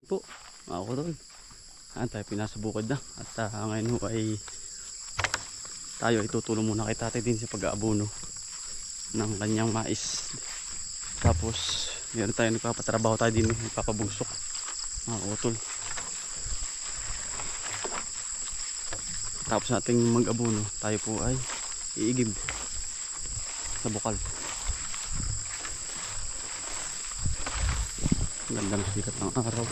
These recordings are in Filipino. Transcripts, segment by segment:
po mga kutol. Tayo pinasa bukid na at ngayon ay tayo ay tutulong muna kay tatay din sa pag-aabono ng kanyang mais. Tapos meron tayo nagpapatrabaho tayo din, nagpapabugsok mga kutol. Tapos nating mag-abono, tayo po ay iigib sa bukal. Ganda ng sikat ng araw.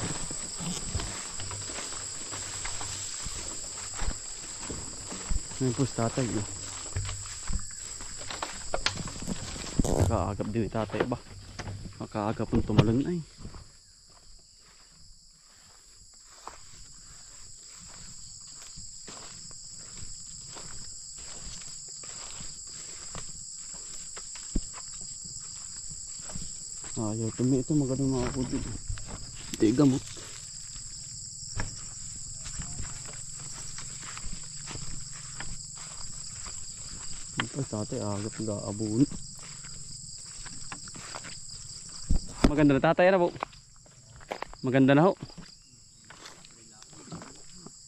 Ngayon po si tatay. Nakaagap din ni tatay ba? Nakaagap ng tumalon ay. Ayaw tumi ito, magaling mga kutol. Ito yung gamot. Ay tatay, agap nag-aabon. Maganda na tatay na po. Maganda na ho.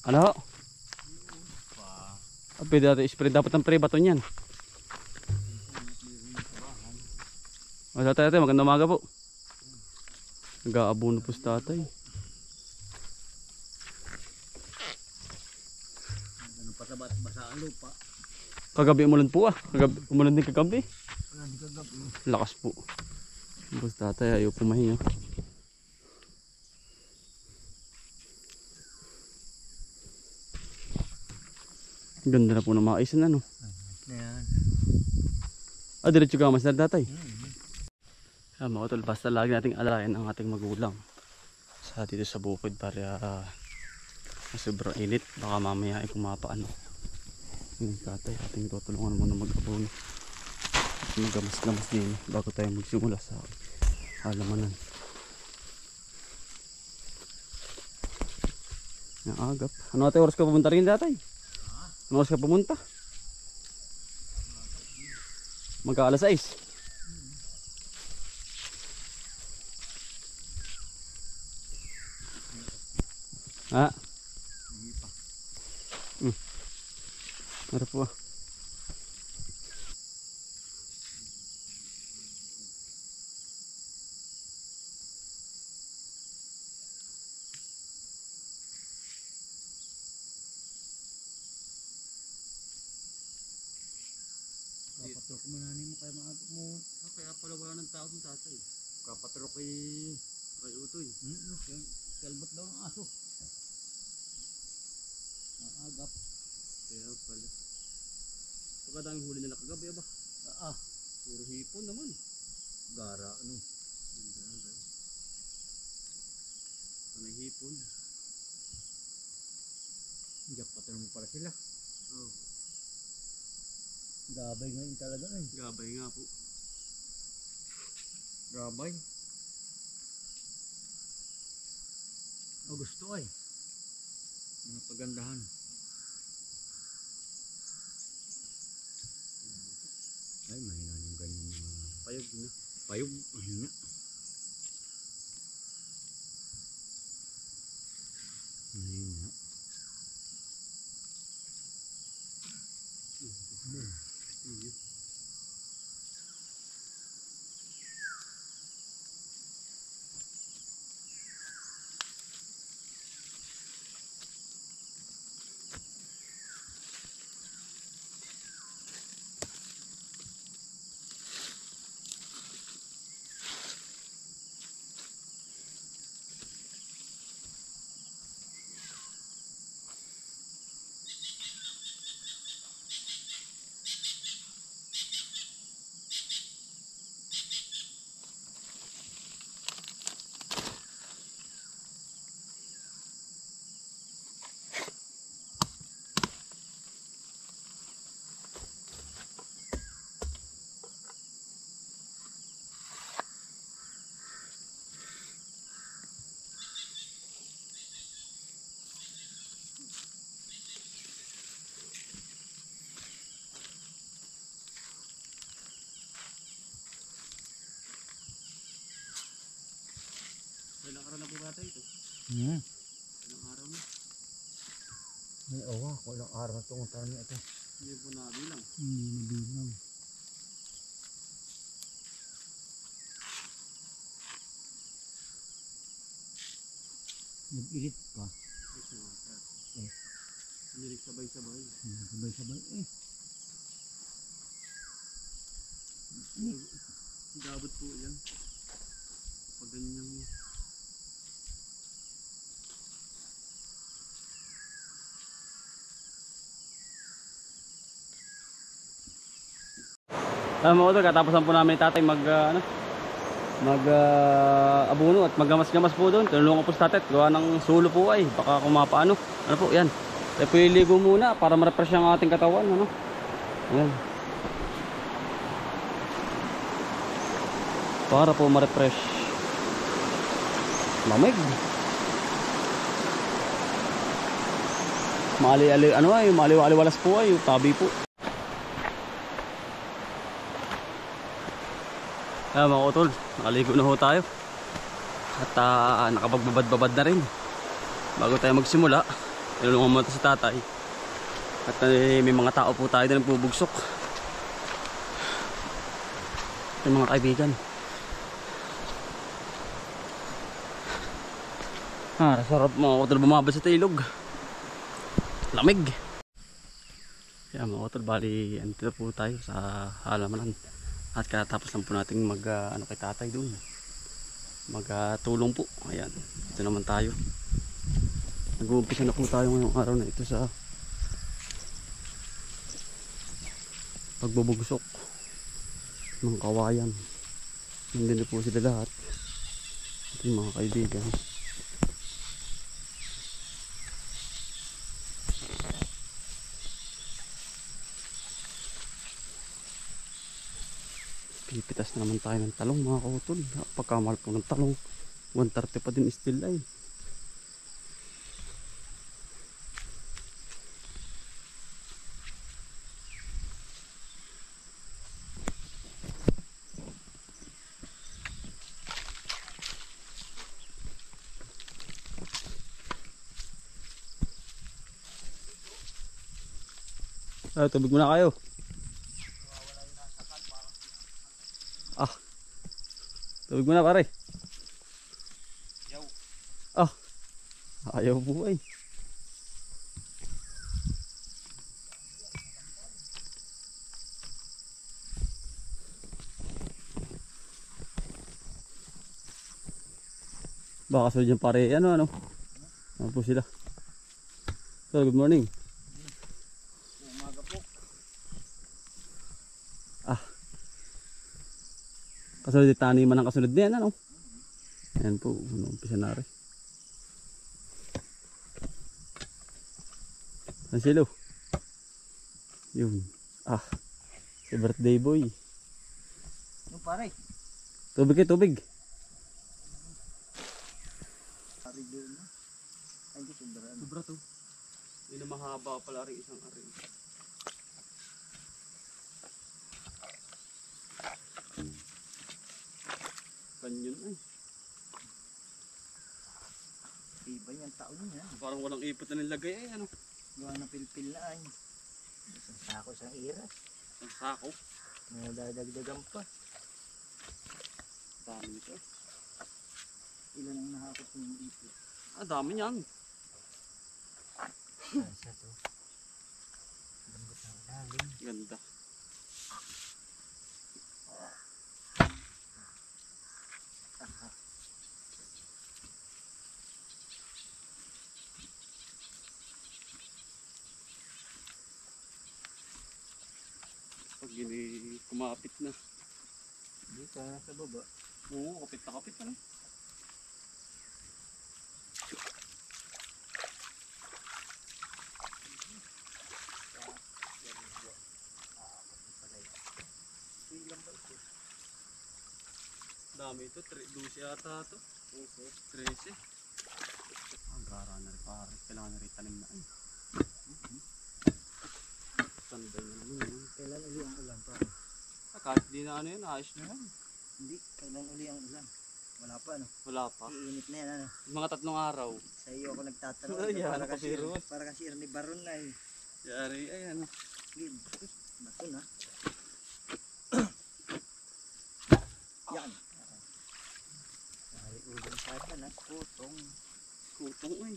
Ano ho? Pwede natin i-spray, dapat ang pre baton yan. O tatay, maganda umaga po. Nag-aabono po si tatay. Ano patabat basa ang lupa. Kagabi umulan po Kagabi, umulan din kagabi. Kagabi. Lakas po. Tapos tatay ayaw pumahinga. Ganda na po ng mais na ano. Ayan. Diretso gamas na tatay. Mga tol, basta lagi nating alalayan ang ating magulang sa dito sa bukid para sobrang init, baka mamaya ay kumapaano. Yung tatay, ating tutulungan muna mag-abono, magamas-gamas din bago tayo magsimula sa halamanan. Yung agap. Ano ate, oras ka pumunta rin tatay? Ano oras ka pumunta? Magka-alas 6. Ha? Ano po? Kapatrok mo na mo kaya maagap mo. Kaya pala wala ng tao ng tatay. Kapatrok kay Utoy. kalbot daw ang aso. Maagap. Kaya pala. Pagkadaming huli nila kagabi ba? Puro hipon naman. Gara ano. May hipon. Jackpot mo para sila. Oh. Gabay ngayon talaga eh. Gabay nga po. Gabay. Gusto ay. Mga pagandahan. Ay, mahina yung ganyan mga Payog na. payog. Mahina. Mahina. Hmm. Ilang araw na. Ay, awa ko ilang araw na itong taon na ito. Hindi po nabilang. Nabilang. Nag-ilit pa. Eh. Hindi sabay-sabay. Sabay-sabay eh. Gabot po yan. Pag ganyan. Mga utol, katapusan po namin ni tatay abuno at maggamas-gamas po doon. Tinulungan po sa tatay, gawa ng sulo po ay baka kumapaano. Ano po yan, tayo po iligo muna para ma-refresh ang ating katawan, ano. Yan, para po ma-refresh. Lamig. Mali-aliwalas po ay tabi po. Mga utol, nakaligo na ho tayo. At nakapagbabad-babad na rin. Bago tayo magsimula, tinulungan mo ito si tatay. At may mga tao po tayo na nagbubugsok. Ito mga kaibigan. Sarap mga utol bumabad sa ilog. Lamig. Kaya mga utol, bali andito po tayo sa halamanan. At katapos lang po natin kay tatay doon. Magtulong po. Ayan. Ito naman tayo. Nag-uumpisa na po tayo ngayong araw na ito sa pagbubugsok ng kawayan. Nandun na po sila lahat. Ito yung mga kaibigan. Pipitas na naman tayo ng talong mga kautol. Pagkamahal po ng talong, 130 pa din still ay. Tubig muna kayo. Tubig muna pare. Ayaw buhay. Baka sunod dyan pare. Ano po sila. So, good morning. Umaga po. Kasunod yung taniman ng kasunod din. Ayan po. Umpisa na rin. Ang silo. Yun. Si birthday boy. Yung pare. Tubig. Pare doon na. Ay, hindi sobra. Sobra to. Hindi na mahaba pala rin isang arin. Kanyon ay. Iba yung taon niya. Parang walang ipot na nilagay ay ano. Gawa na pilpil na ay. Isang sako sa iras. Ang sako. Nadadagdagan pa. Dami nito. Ilan ang nahakot ng ipot? Dami niyan. Sa to. Lambot ng ilalim. Ganda. Pag kumapit na. Hindi ka sa baba. Oo, kapit na kapit na. Dami ito, 12 yata ito. 13. Ang gara na rin pare. Kailangan na rin tanim na ay. Sanday na naman yun. Kailan uli ang ulan pare? Kahit di na ano yun, ayos na yan. Hindi, kailan uli ang ulan? Wala pa, no? Wala pa. Iinit na yan, ano? Mga 3 araw. Sa iyo ako nagtatanong. Ay, yan, para kasi nakapiro. para kasi ni Baron na eh. Yari, ayan. Game. Bato na. Yan. Ay, ulang sa atin, ha? Kutong. Kutong ay.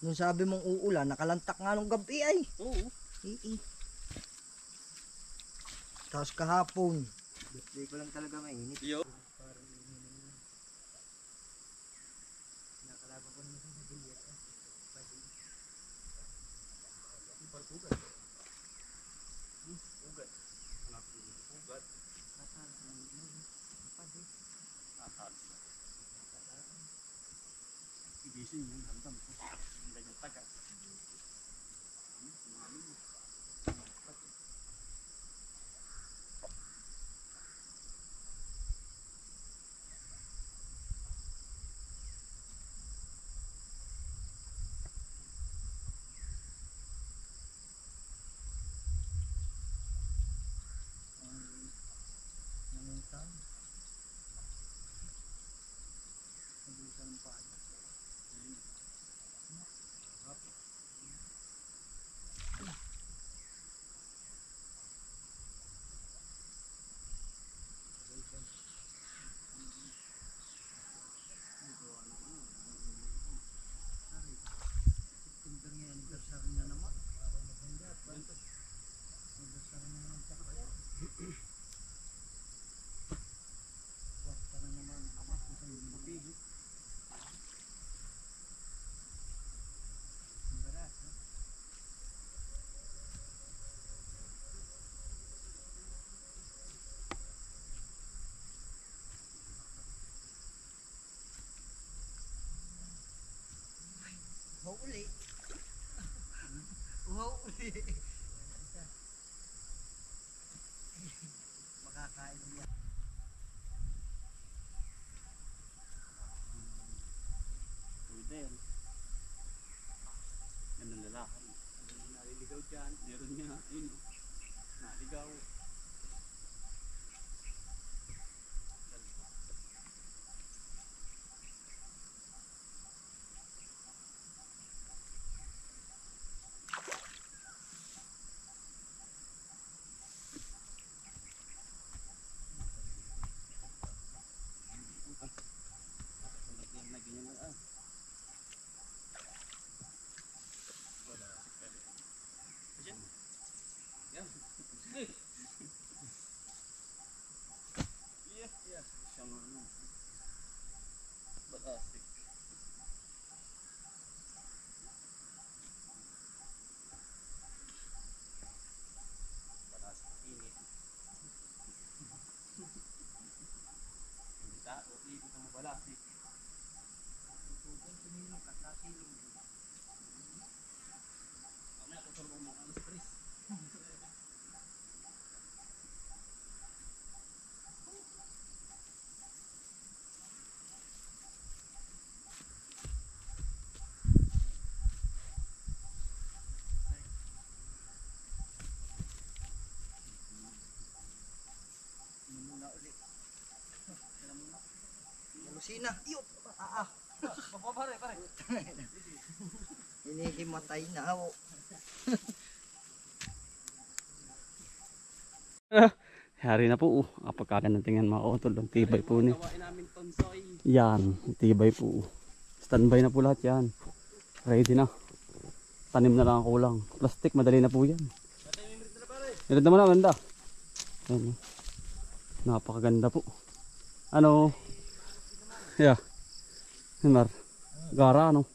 Nung sabi mong uulan, nakalantak nga nung gabi ay. Oo. Tapos kahapon. Birthday ko lang talaga mainit. Yo. Nakalaban ko naman sa bilyet. Ugat. Ugat. Ugat. Ibisin yung handam ko. Ang ganyang taga. Nanguntan. Nabusan ng paa. September ngayon, anniversary na naman. Anniversary na naman sa kaya. Kwarta na naman. Isang pagpili. Embaras, ha? Uli. Uli. Makakain niya. Pwede yan. Ganun lalaki. Naliligaw dyan. Meron nga. Ayun. Naligaw. Batasik. Batasik init. Hindi tao, ikot ang mabalasik. Tubong tumilong ka, tasilong. Mamaya tutulong mo alas 3. Muna ulit. Lusina. Iyo. Ah. Pare. Hinihimatay na ako. Hari na po. Pagkakanantingan mga utol. Ang tibay po ni. Gawain namin tonsoy. Yan. Tibay po. Standby na po lahat yan. Ready na. Tanim na lang ang kulang. Plastic. Madali na po yan. Meron naman na. Ganda. Yan. Napakaganda po. Ano? Yeah. Mar. Gara ano?